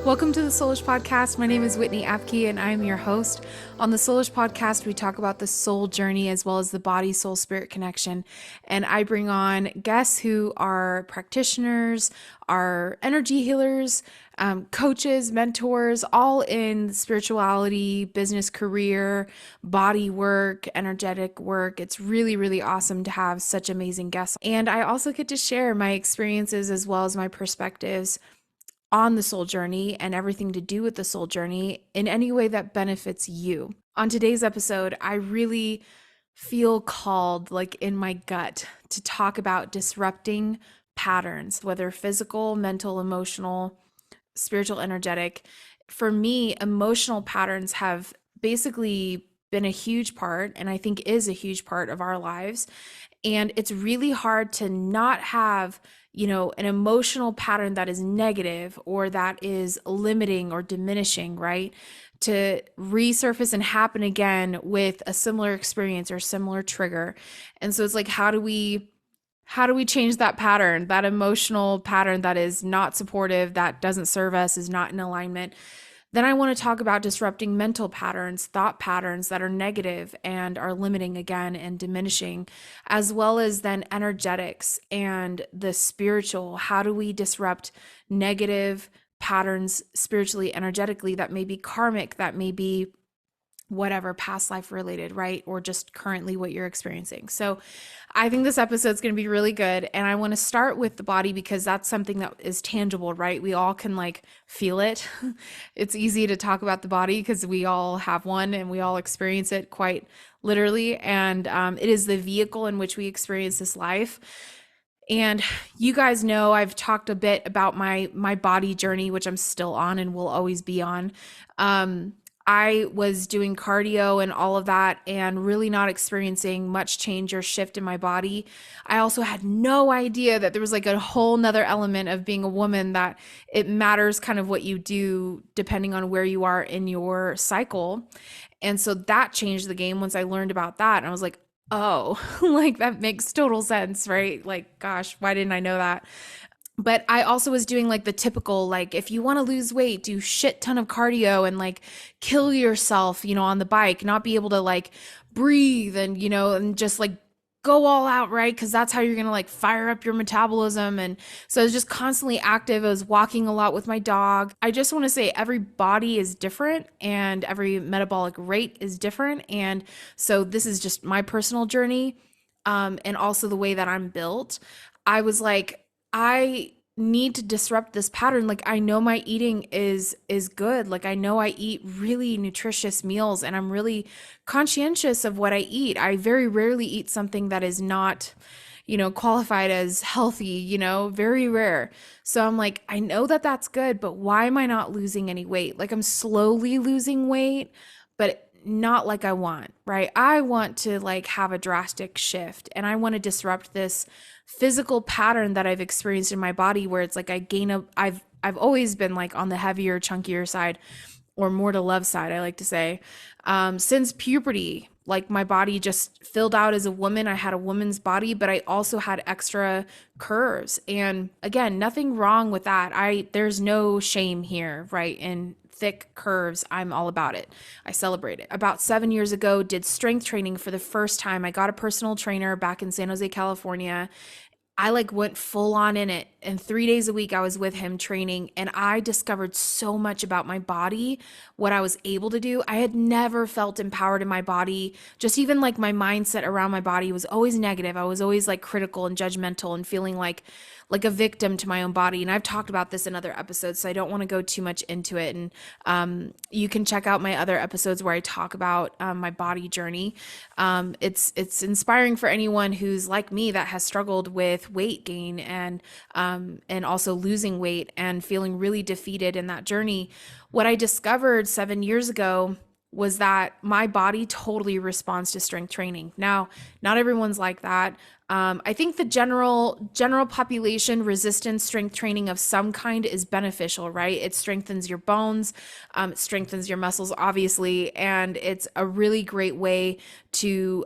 Welcome to the Soulish Podcast. My name is Whitney Apke and I am your host. On the Soulish Podcast, we talk about the soul journey as well as the body, soul, spirit connection. And I bring on guests who are practitioners, are energy healers, coaches, mentors, all in spirituality, business, career, body work, energetic work. It's really, really awesome to have such amazing guests. And I also get to share my experiences as well as my perspectives on the soul journey and everything to do with the soul journey in any way that benefits you. On today's episode, I really feel called, like in my gut, to talk about disrupting patterns, whether physical, mental, emotional, spiritual, energetic. For me, emotional patterns have basically been a huge part, and I think is a huge part of our lives. And it's really hard to not have an emotional pattern that is negative or that is limiting or diminishing, right? To resurface and happen again with a similar experience or similar trigger. And so it's like, how do we change that pattern, that emotional pattern that is not supportive, that doesn't serve us, is not in alignment? Then I want to talk about disrupting mental patterns, thought patterns that are negative and are limiting again and diminishing, as well as then energetics and the spiritual. How do we disrupt negative patterns spiritually, energetically, that may be karmic, that may be whatever, past life related, right? Or just currently what you're experiencing. So I think this episode is going to be really good. And I want to start with the body because that's something that is tangible, right? We all can feel it. It's easy to talk about the body because we all have one and we all experience it quite literally. And it is the vehicle in which we experience this life. And you guys know I've talked a bit about my body journey, which I'm still on and will always be on. I was doing cardio and all of that and really not experiencing much change or shift in my body. I also had no idea that there was a whole nother element of being a woman, that it matters kind of what you do depending on where you are in your cycle. And so that changed the game once I learned about that. And I was like, oh, that makes total sense, right? Gosh, why didn't I know that? But I also was doing the typical, if you want to lose weight, do shit ton of cardio and kill yourself, on the bike, not be able to breathe and just go all out, right? Because that's how you're going to fire up your metabolism. And so I was just constantly active. I was walking a lot with my dog. I just want to say every body is different and every metabolic rate is different. And so this is just my personal journey, and also the way that I'm built. I was I need to disrupt this pattern. I know my eating is good. I know I eat really nutritious meals and I'm really conscientious of what I eat. I very rarely eat something that is not, qualified as healthy, very rare. So I'm I know that that's good, but why am I not losing any weight? I'm slowly losing weight, but not like I want, right? I want to have a drastic shift, and I want to disrupt this physical pattern that I've experienced in my body where it's I've always been on the heavier, chunkier side, or more to love side, I like to say, since puberty. My body just filled out as a woman. I had a woman's body, but I also had extra curves. And again, nothing wrong with that. There's no shame here, right? And thick curves, I'm all about it. I celebrate it. About 7 years ago, did strength training for the first time. I got a personal trainer back in San Jose, California. I went full on in it, and 3 days a week I was with him training, and I discovered so much about my body, what I was able to do. I had never felt empowered in my body. Just even my mindset around my body was always negative. I was always critical and judgmental and feeling like a victim to my own body. And I've talked about this in other episodes, so I don't want to go too much into it. And you can check out my other episodes where I talk about my body journey. It's inspiring for anyone who's like me that has struggled with weight gain and also losing weight and feeling really defeated in that journey. What I discovered 7 years ago was that my body totally responds to strength training. Now, not everyone's like that. I think the general population resistance strength training of some kind is beneficial, right? It strengthens your bones, it strengthens your muscles, obviously, and it's a really great way to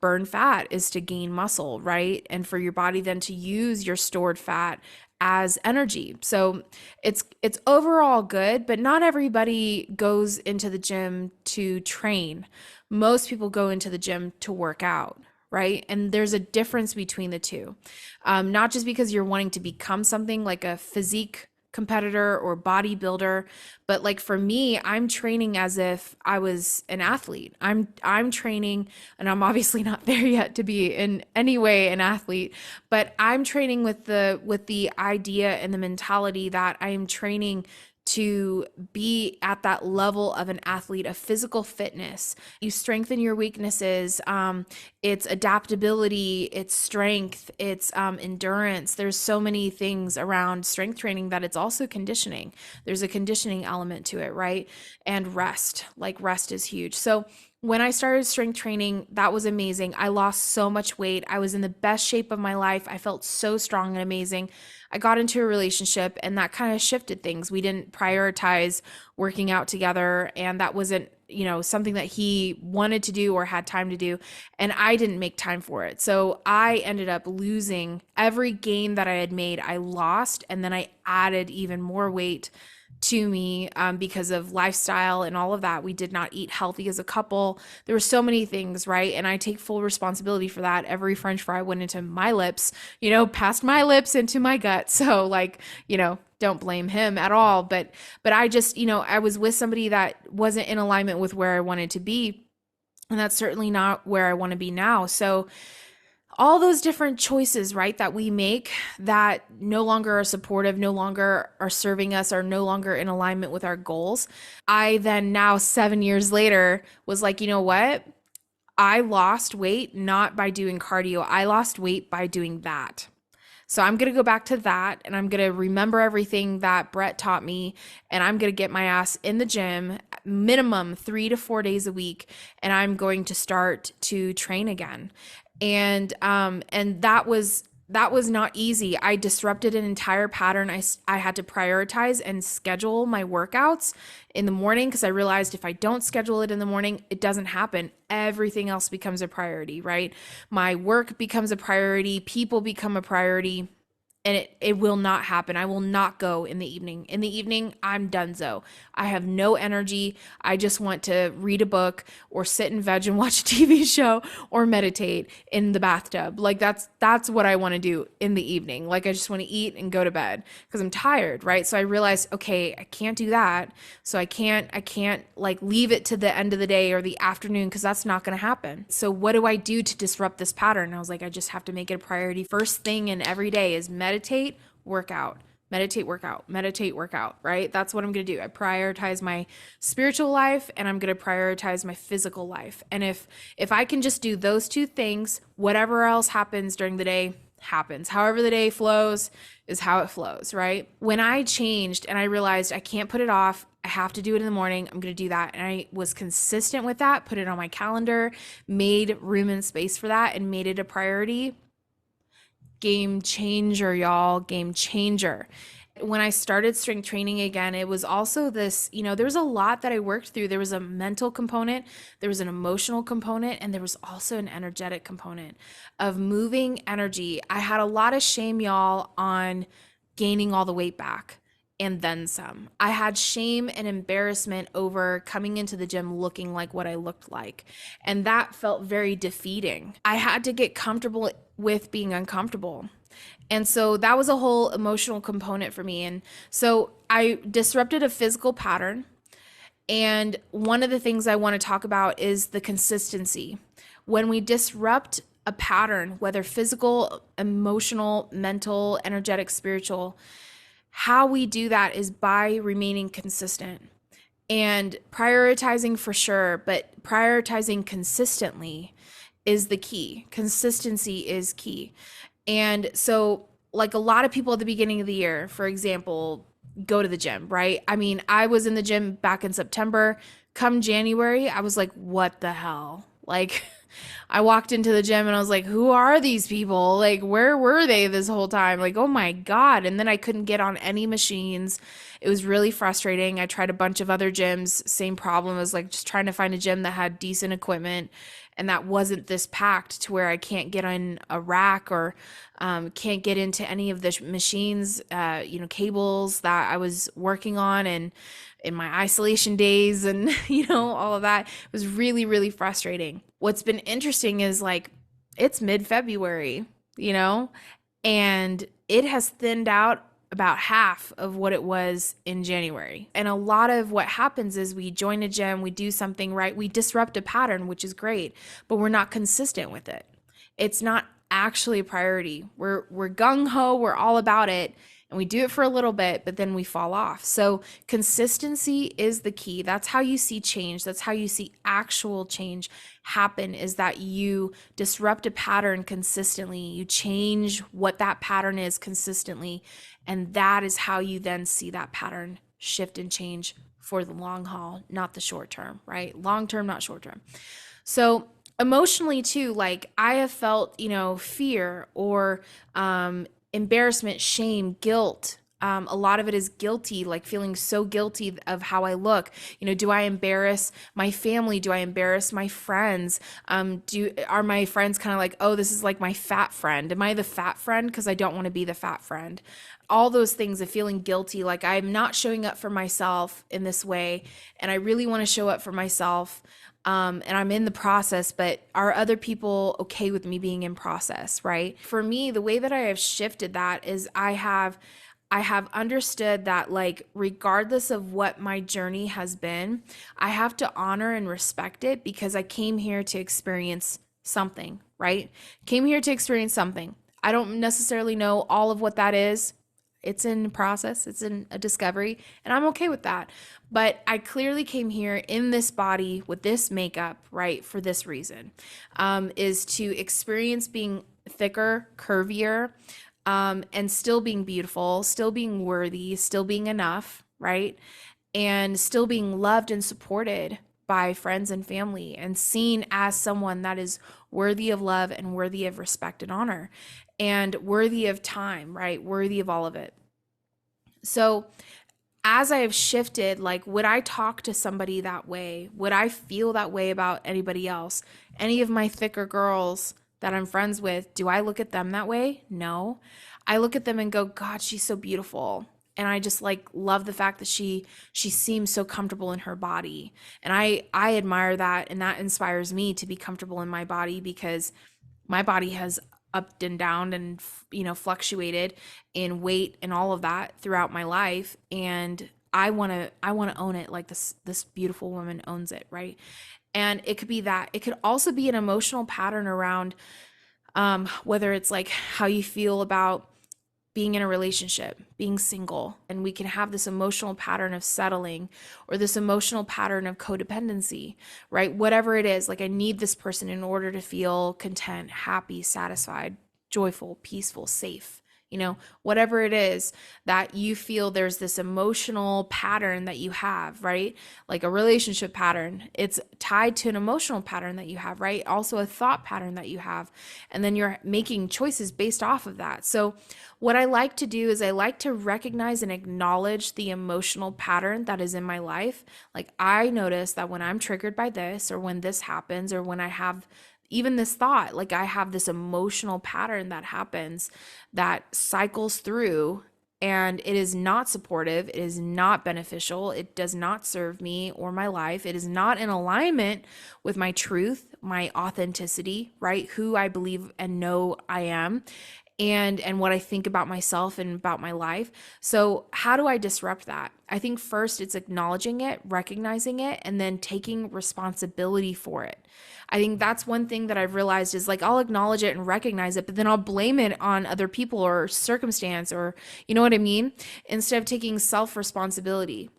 burn fat is to gain muscle, right? And for your body then to use your stored fat as energy. So it's overall good, but not everybody goes into the gym to train. Most people go into the gym to work out, right? And there's a difference between the two. Not just because you're wanting to become something like a physique competitor or bodybuilder, but like for me, I'm training as if I was an athlete. I'm training, and I'm obviously not there yet to be in any way an athlete, but I'm training with the idea and the mentality that I am training to be at that level of an athlete of physical fitness. You strengthen your weaknesses. It's adaptability, it's strength, it's endurance. There's so many things around strength training that it's also conditioning. There's a conditioning element to it, right? And rest, like rest is huge. So when I started strength training, that was amazing. I lost so much weight. I was in the best shape of my life. I felt so strong and amazing. I got into a relationship and that kind of shifted things. We didn't prioritize working out together, and that wasn't, something that he wanted to do or had time to do, and I didn't make time for it. So I ended up losing every gain that I had made. I lost, and then I added even more weight to me because of lifestyle and all of that. We did not eat healthy as a couple. There were so many things, right? And I take full responsibility for that. Every French fry went into my lips, past my lips into my gut. So like, don't blame him at all. But I just, I was with somebody that wasn't in alignment with where I wanted to be. And that's certainly not where I want to be now. So all those different choices, right, that we make that no longer are supportive, no longer are serving us, are no longer in alignment with our goals. I then now 7 years later was like, you know what? I lost weight not by doing cardio. I lost weight by doing that. So I'm going to go back to that, and I'm going to remember everything that Brett taught me, and I'm going to get my ass in the gym minimum 3 to 4 days a week, and I'm going to start to train again. And that was not easy. I disrupted an entire pattern. I had to prioritize and schedule my workouts in the morning because I realized if I don't schedule it in the morning, it doesn't happen. Everything else becomes a priority, right? My work becomes a priority, people become a priority, and it will not happen. I will not go in the evening. In the evening, I'm donezo. I have no energy. I just want to read a book or sit and veg and watch a TV show or meditate in the bathtub. Like that's what I want to do in the evening. Like I just want to eat and go to bed because I'm tired, right? So I realized, okay, I can't do that. So I can't like leave it to the end of the day or the afternoon because that's not going to happen. So what do I do to disrupt this pattern? I was like, I just have to make it a priority. First thing in every day is meditate, workout, meditate, workout, meditate, workout, right? That's what I'm going to do. I prioritize my spiritual life and I'm going to prioritize my physical life. And if I can just do those two things, whatever else happens during the day happens. However the day flows is how it flows, right? When I changed and I realized I can't put it off, I have to do it in the morning, I'm going to do that. And I was consistent with that, put it on my calendar, made room and space for that, and made it a priority. Game changer, y'all, game changer. When I started strength training again, it was also this, there was a lot that I worked through. There was a mental component, there was an emotional component, and there was also an energetic component of moving energy. I had a lot of shame, y'all, on gaining all the weight back and then some. I had shame and embarrassment over coming into the gym looking like what I looked like. And that felt very defeating. I had to get comfortable with being uncomfortable. And so that was a whole emotional component for me. And so I disrupted a physical pattern. And one of the things I want to talk about is the consistency. When we disrupt a pattern, whether physical, emotional, mental, energetic, spiritual, how we do that is by remaining consistent and prioritizing for sure, but prioritizing consistently is the key. Consistency is key. And so like a lot of people at the beginning of the year, for example, go to the gym, right? I mean, I was in the gym back in September. Come January, I was like, what the hell? Like, I walked into the gym and I was like, who are these people? Like, where were they this whole time? Like, oh my God. And then I couldn't get on any machines. It was really frustrating. I tried a bunch of other gyms, same problem as like just trying to find a gym that had decent equipment and that wasn't this packed to where I can't get on a rack or can't get into any of the machines, cables that I was working on and in my isolation days and, all of that. It was really, really frustrating. What's been interesting is like it's mid-February, you know, and it has thinned out about half of what it was in January. And a lot of what happens is we join a gym, we do something right, we disrupt a pattern, which is great, but we're not consistent with it. It's not actually a priority. We're gung ho, we're all about it, and we do it for a little bit, but then we fall off. So consistency is the key. That's how you see change. That's how you see actual change happen, is that you disrupt a pattern consistently. You change what that pattern is consistently. And that is how you then see that pattern shift and change for the long haul, not the short term, right? Long term, not short term. So emotionally too, like I have felt, fear or embarrassment, shame, guilt. A lot of it is guilty, like feeling so guilty of how I look. Do I embarrass my family? Do I embarrass my friends? Are my friends kind of like, oh, this is like my fat friend? Am I the fat friend? Because I don't want to be the fat friend. All those things of feeling guilty, like I'm not showing up for myself in this way, and I really want to show up for myself. And I'm in the process, but are other people okay with me being in process, right? For me, the way that I have shifted that is I have understood that, like, regardless of what my journey has been, I have to honor and respect it because I came here to experience something, right? Came here to experience something. I don't necessarily know all of what that is. It's in process, it's in a discovery, and I'm okay with that. But I clearly came here in this body with this makeup, right, for this reason, is to experience being thicker, curvier, and still being beautiful, still being worthy, still being enough, right? And still being loved and supported by friends and family and seen as someone that is worthy of love and worthy of respect and honor and worthy of time, right? Worthy of all of it. So as I have shifted, like, would I talk to somebody that way? Would I feel that way about anybody else? Any of my thicker girls that I'm friends with, do I look at them that way? No. I look at them and go, God, she's so beautiful. And I just like love the fact that she seems so comfortable in her body. And I admire that, and that inspires me to be comfortable in my body because my body has up and down and fluctuated in weight and all of that throughout my life, and I want to own it like this beautiful woman owns it, right? And it could be that. It could also be an emotional pattern around whether it's like how you feel about being in a relationship, being single, and we can have this emotional pattern of settling or this emotional pattern of codependency, right? Whatever it is, like I need this person in order to feel content, happy, satisfied, joyful, peaceful, safe. Whatever it is that you feel, there's this emotional pattern that you have, right? Like a relationship pattern, it's tied to an emotional pattern that you have, right? Also a thought pattern that you have. And then you're making choices based off of that. So what I like to do is I like to recognize and acknowledge the emotional pattern that is in my life. Like I notice that when I'm triggered by this, or when this happens, or when I have even this thought, like I have this emotional pattern that happens that cycles through, and it is not supportive. It is not beneficial. It does not serve me or my life. It is not in alignment with my truth, my authenticity, right? Who I believe and know I am, and what I think about myself and about my life. So how do I disrupt that? I think first it's acknowledging it, recognizing it, and then taking responsibility for it. I think that's one thing that I've realized is like I'll acknowledge it and recognize it, but then I'll blame it on other people or circumstance, or you know what I mean? Instead of taking self-responsibility.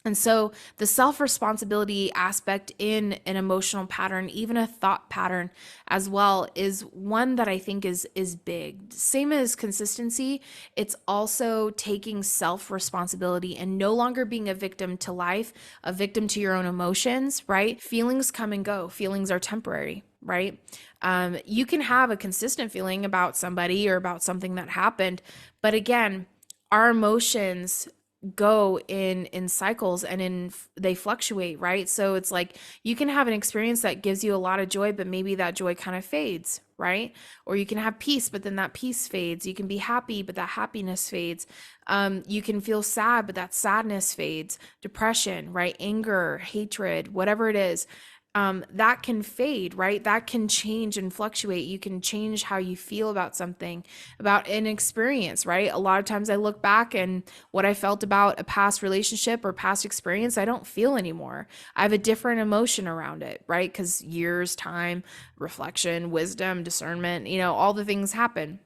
And so the self-responsibility aspect in an emotional pattern, even a thought pattern as well, is one that I think is big. Same as consistency, it's also taking self-responsibility and no longer being a victim to life, a victim to your own emotions, right? Feelings come and go. Feelings are temporary. right? You can have a consistent feeling about somebody or about something that happened, but again, our emotions go in cycles and they fluctuate, right? So it's like you can have an experience that gives you a lot of joy, but maybe that joy kind of fades, right? Or you can have peace, but then that peace fades. You can be happy, but that happiness fades. You can feel sad, but that sadness fades. Depression, right? Anger, hatred, whatever it is, that can fade, right? That can change and fluctuate. You can change how you feel about something, about an experience, right? A lot of times I look back and what I felt about a past relationship or past experience, I don't feel anymore. I have a different emotion around it, right? Because years, time, reflection, wisdom, discernment, all the things happen.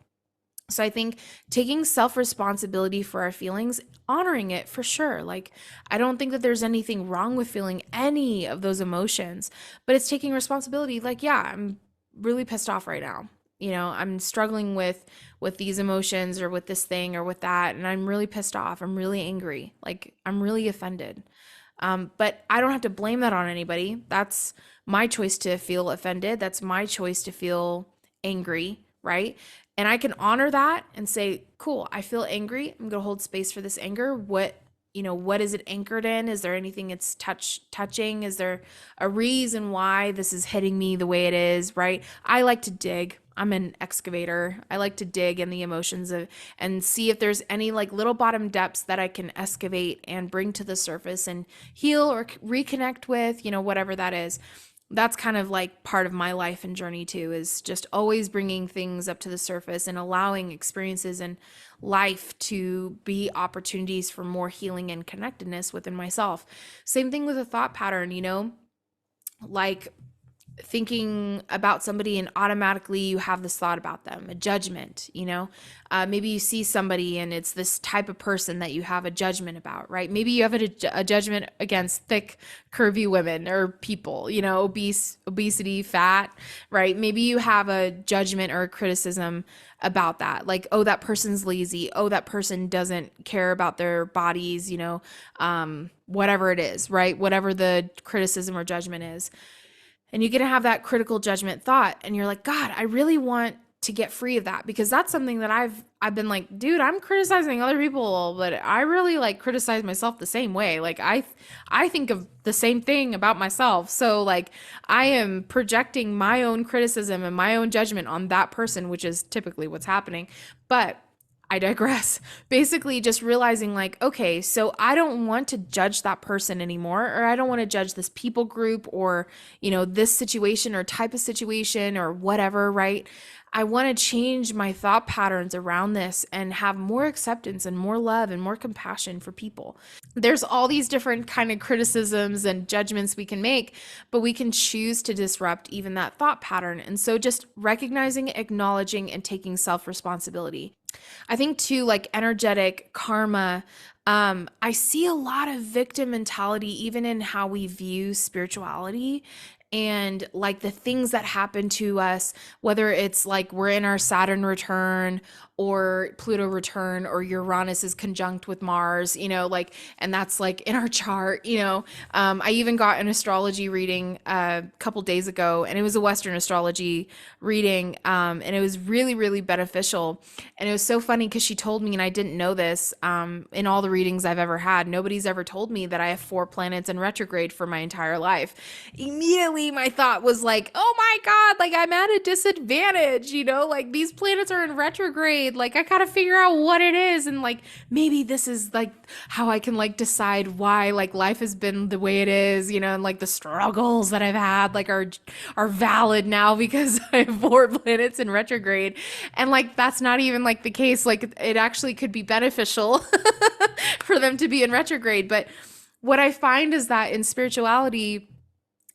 So I think taking self responsibility for our feelings, honoring it for sure. Like, I don't think that there's anything wrong with feeling any of those emotions, but it's taking responsibility. Like, yeah, I'm really pissed off right now. I'm struggling with these emotions or with this thing or with that, and I'm really pissed off. I'm really angry. Like, I'm really offended. But I don't have to blame that on anybody. That's my choice to feel offended. That's my choice to feel angry, right? And I can honor that and say, cool, I feel angry. I'm going to hold space for this anger. What is it anchored in? Is there anything it's touching? Is there a reason why this is hitting me the way it is, right? I like to dig. I'm an excavator. I like to dig in the emotions and see if there's any like little bottom depths that I can excavate and bring to the surface and heal or reconnect with, whatever that is. That's kind of like part of my life and journey too, is just always bringing things up to the surface and allowing experiences in life to be opportunities for more healing and connectedness within myself. Same thing with a thought pattern, like thinking about somebody and automatically you have this thought about them, a judgment. Maybe you see somebody and it's this type of person that you have a judgment about, right? Maybe you have a judgment against thick, curvy women or people, obesity, fat, right? Maybe you have a judgment or a criticism about that, like, oh, that person's lazy, oh, that person doesn't care about their bodies, whatever it is, right? Whatever the criticism or judgment is. And you're going to have that critical judgment thought and you're like, God, I really want to get free of that, because that's something that I've been like, dude, I'm criticizing other people, but I really like criticize myself the same way. Like I think of the same thing about myself. So like I am projecting my own criticism and my own judgment on that person, which is typically what's happening. But I digress. Basically, just realizing like, okay, so I don't want to judge that person anymore, or I don't want to judge this people group or, this situation or type of situation or whatever, right? I want to change my thought patterns around this and have more acceptance and more love and more compassion for people. There's all these different kind of criticisms and judgments we can make, but we can choose to disrupt even that thought pattern. And so just recognizing, acknowledging, and taking self-responsibility. I think too, like energetic karma, I see a lot of victim mentality even in how we view spirituality and like the things that happen to us, whether it's like we're in our Saturn return or Pluto return or Uranus is conjunct with Mars, like, and that's like in our chart, I even got an astrology reading a couple days ago, and it was a Western astrology reading, and it was really, really beneficial. And it was so funny because she told me, and I didn't know this, in all the readings I've ever had, nobody's ever told me that I have 4 planets in retrograde for my entire life. Immediately, my thought was like, oh my God, like I'm at a disadvantage, like these planets are in retrograde. Like I gotta figure out what it is. And like, maybe this is like how I can like decide why like life has been the way it is, and like the struggles that I've had like are valid now because I have 4 planets in retrograde. And like, that's not even like the case. Like it actually could be beneficial for them to be in retrograde. But what I find is that in spirituality,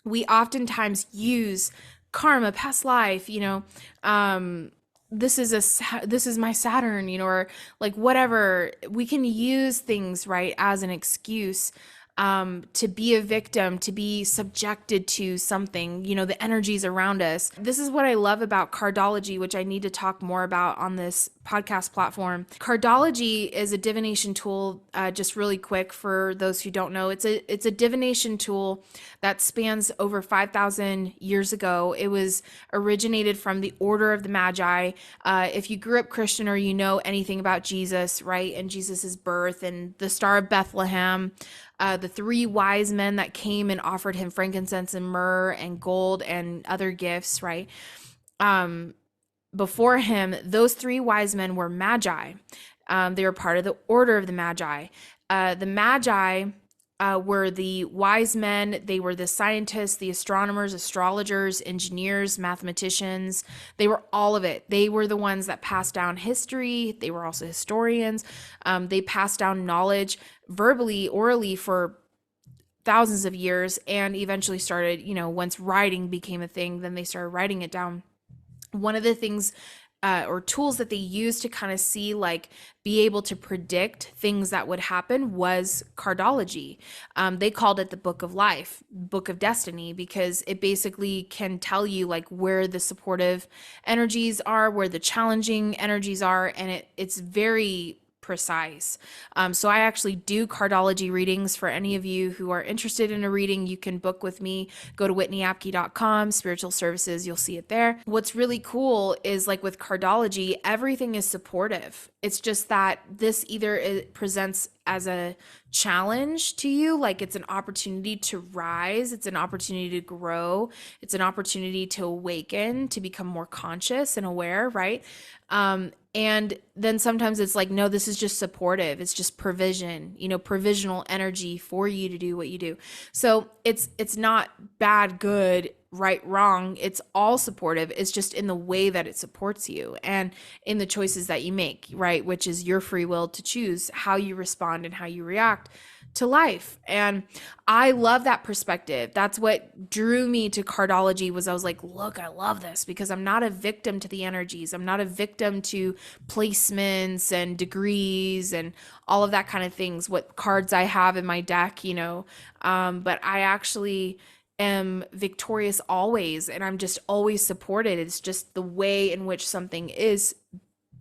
we oftentimes use karma, past life, this is my Saturn, or like whatever. We can use things, right, as an excuse to be a victim, to be subjected to something, the energies around us. This is what I love about cardology, which I need to talk more about on this podcast platform. Cardology is a divination tool, just really quick for those who don't know. It's a divination tool that spans over 5,000 years ago. It was originated from the Order of the Magi. If you grew up Christian or you know anything about Jesus, right, and Jesus's birth and the Star of Bethlehem, the three wise men that came and offered him frankincense and myrrh and gold and other gifts, right? Um, Before him, those three wise men were magi. They were part of the Order of the Magi. The magi were the wise men. They were the scientists, the astronomers, astrologers, engineers, mathematicians. They were all of it. They were the ones that passed down history. They were also historians. They passed down knowledge verbally, orally for thousands of years, and eventually started, once writing became a thing, then they started writing it down. One of the things or tools that they used to kind of see, like, be able to predict things that would happen was cardology. They called it the book of life, book of destiny, because it basically can tell you like where the supportive energies are, where the challenging energies are, and it's very precise. So I actually do cardology readings. For any of you who are interested in a reading, you can book with me. Go to whitneyapke.com, spiritual services, you'll see it there. What's really cool is, like, with cardology, everything is supportive. It's just that this either it presents as a challenge to you, like it's an opportunity to rise, it's an opportunity to grow, it's an opportunity to awaken, to become more conscious and aware, right? And then sometimes it's like, no, this is just supportive. It's just provision, provisional energy for you to do what you do. So it's not bad, good, right, wrong. It's all supportive. It's just in the way that it supports you and in the choices that you make, right? Which is your free will to choose how you respond and how you react to life. And I love that perspective. That's what drew me to cardology. Was I was like, look, I love this because I'm not a victim to the energies. I'm not a victim to placements and degrees and all of that kind of things, what cards I have in my deck, but I actually am victorious always, and I'm just always supported. It's just the way in which something is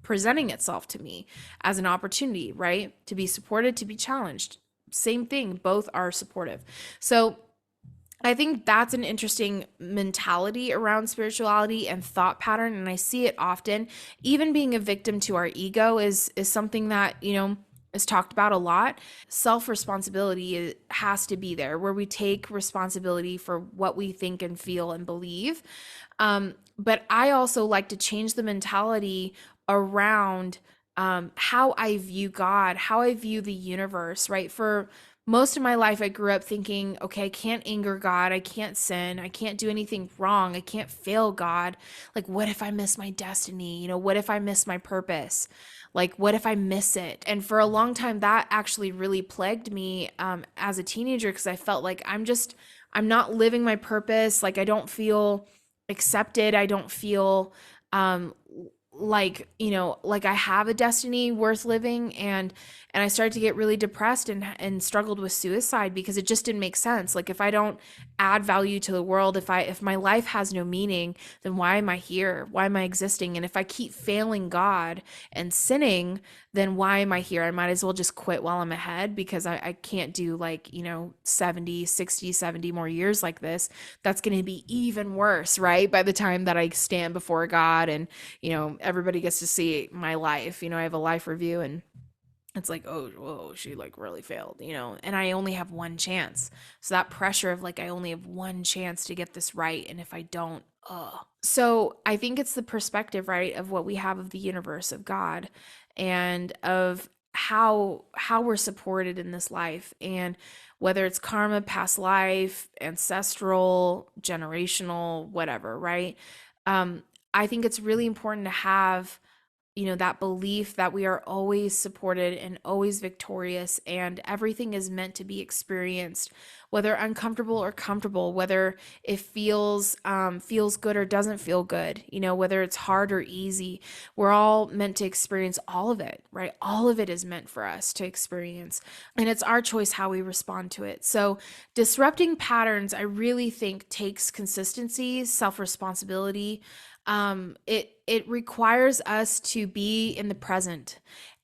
presenting itself to me as an opportunity, right? To be supported, to be challenged. Same thing, both are supportive. So I think that's an interesting mentality around spirituality and thought pattern, and I see it often. Even being a victim to our ego is something that, is talked about a lot. Self-responsibility has to be there, where we take responsibility for what we think and feel and believe. But I also like to change the mentality around how I view God, how I view the universe, right? For most of my life, I grew up thinking, okay, I can't anger God. I can't sin. I can't do anything wrong. I can't fail God. Like, what if I miss my destiny? What if I miss my purpose? Like, what if I miss it? And for a long time, that actually really plagued me as a teenager, because I felt like I'm not living my purpose. Like, I don't feel accepted. I don't feel um, like I have a destiny worth living. And I started to get really depressed and struggled with suicide, because it just didn't make sense. Like, if I don't add value to the world, if my life has no meaning, then why am I here? Why am I existing? And if I keep failing God and sinning, then why am I here? I might as well just quit while I'm ahead, because I can't do, like, 70, 60, 70 more years like this. That's going to be even worse, right? By the time that I stand before God and, everybody gets to see my life. I have a life review, and it's like, oh, whoa, she like really failed, and I only have one chance. So that pressure of, like, I only have one chance to get this right. And if I don't, so I think it's the perspective, right, of what we have of the universe, of God, and of how we're supported in this life, and whether it's karma, past life, ancestral, generational, whatever, right? I think it's really important to have that belief that we are always supported and always victorious, and everything is meant to be experienced, whether uncomfortable or comfortable, whether it feels good or doesn't feel good, whether it's hard or easy. We're all meant to experience all of it, right? All of it is meant for us to experience, and it's our choice how we respond to it. So disrupting patterns, I really think, takes consistency, self-responsibility. It requires us to be in the present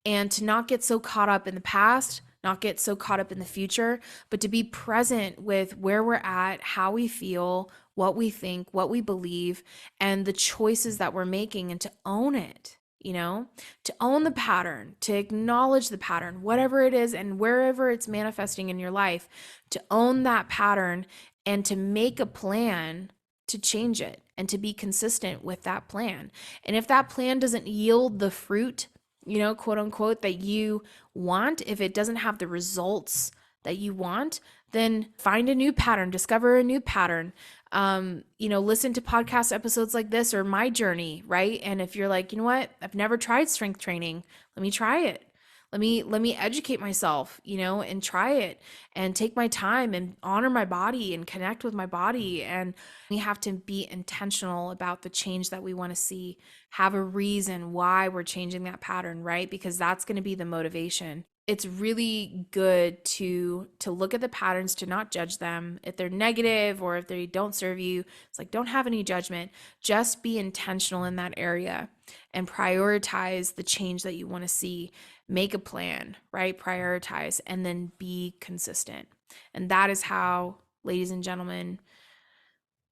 and to not get so caught up in the past, not get so caught up in the future, but to be present with where we're at, how we feel, what we think, what we believe, and the choices that we're making, and to own it. To own the pattern, to acknowledge the pattern, whatever it is and wherever it's manifesting in your life, to own that pattern and to make a plan to change it and to be consistent with that plan. And if that plan doesn't yield the fruit, quote unquote, that you want, if it doesn't have the results that you want, then find a new pattern, discover a new pattern. Listen to podcast episodes like this or my journey, right? And if you're like, you know what, I've never tried strength training, let me try it. Let me educate myself, and try it and take my time and honor my body and connect with my body. And we have to be intentional about the change that we want to see, have a reason why we're changing that pattern, right? Because that's going to be the motivation. It's really good to look at the patterns, to not judge them. If they're negative or if they don't serve you, it's like, don't have any judgment. Just be intentional in that area and prioritize the change that you want to see. Make a plan, right? Prioritize, and then be consistent. And that is how, ladies and gentlemen,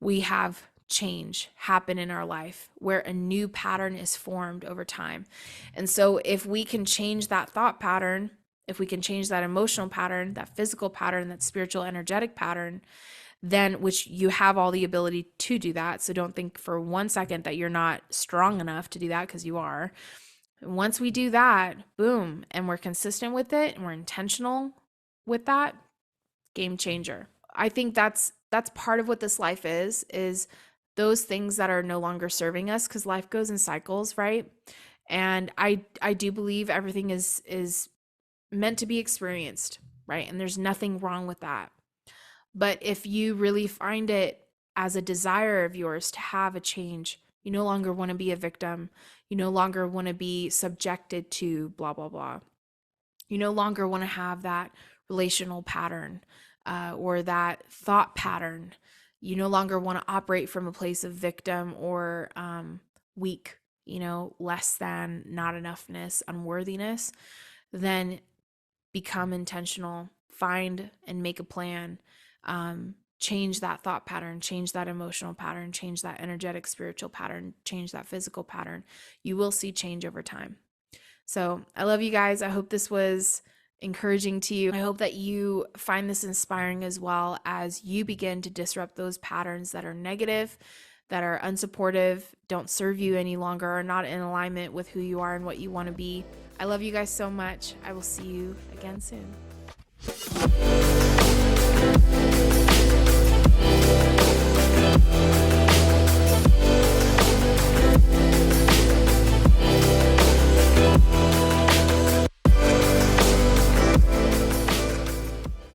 we have change happen in our life, where a new pattern is formed over time. And so if we can change that thought pattern, if we can change that emotional pattern, that physical pattern, that spiritual energetic pattern, then, which you have all the ability to do that. So don't think for one second that you're not strong enough to do that, because you are. Once we do that, boom, and we're consistent with it and we're intentional with that, game changer. I think that's part of what this life is those things that are no longer serving us, because life goes in cycles, right? And I do believe everything is meant to be experienced, right? And there's nothing wrong with that. But if you really find it as a desire of yours to have a change, you no longer want to be a victim. You no longer want to be subjected to blah, blah, blah. You no longer want to have that relational pattern or that thought pattern. You no longer want to operate from a place of victim or weak, less than, not enoughness, unworthiness. Then become intentional, find and make a plan. Change that thought pattern, change that emotional pattern, change that energetic spiritual pattern, change that physical pattern. You will see change over time. So I love you guys. I hope this was encouraging to you. I hope that you find this inspiring as well, as you begin to disrupt those patterns that are negative, that are unsupportive, don't serve you any longer, are not in alignment with who you are and what you want to be. I love you guys so much. I will see you again soon.